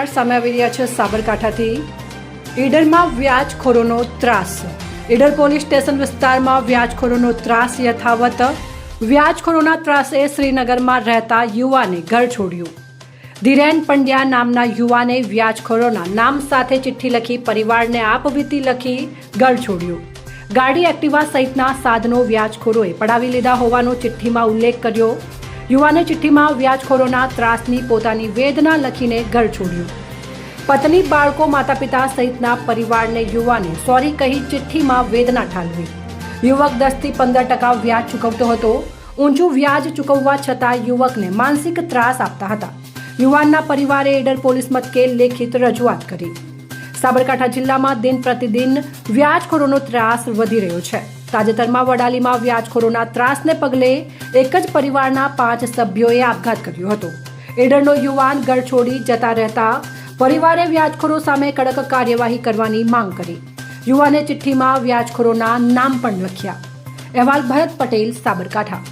સમાચાર સામે આવી રહ્યા છે સાબરકાંઠાથી। ઈડરમાં વ્યાજખોરોનો ત્રાસ। ઈડર પોલીસ સ્ટેશન વિસ્તારમાં વ્યાજખોરોનો ત્રાસ યથાવત। વ્યાજખોરોના ત્રાસે શ્રીનગરમાં રહેતા યુવાને ઘર છોડ્યું। ધીરેન પંડ્યા નામના યુવાને વ્યાજખોરોના નામ સાથે ચિઠ્ઠી લખી પરિવારને આપવીતી લખી ઘર છોડ્યું। ગાડી, એક્ટિવા સહિતના સાધનો વ્યાજખોરોએ પડાવી લીધા હોવાનો ચિઠ્ઠીમાં ઉલ્લેખ કર્યો। યુવાને ચિઠ્ઠીમાં વ્યાજખોરોના ત્રાસની પોતાની વેદના લખીને ઘર છોડ્યું। પત્ની, બાળકો, માતા પિતા સહિતના પરિવારને યુવાને સોરી કહી ચિઠ્ઠીમાં વેદના ઠાલવી। યુવક 10 થી 15% વ્યાજ ચૂકવતો હતો। ઊંચું વ્યાજ ચૂકવવા છતાં યુવકને માનસિક ત્રાસ આપતા હતા। યુવાનના પરિવારે ઈડર પોલીસ મથકે લેખિત રજૂઆત કરી। સાબરકાંઠા જિલ્લામાં દિન પ્રતિદિન વ્યાજખોરોનો ત્રાસ વધી રહ્યો છે। તાજેતરમાં વડાલીમાં વ્યાજખોરોના ત્રાસને પગલે એક જ પરિવારના 5 સભ્યોએ આપઘાત કર્યો હતો। ઈડરનો યુવાન ઘર છોડી જતા રહેતા પરિવારે વ્યાજખોરો સામે કડક કાર્યવાહી કરવાની માંગ કરી। યુવાને ચિઠ્ઠીમાં વ્યાજખોરોના નામ પણ લખ્યા। અહેવાલ ભરત પટેલ, સાબરકાંઠા।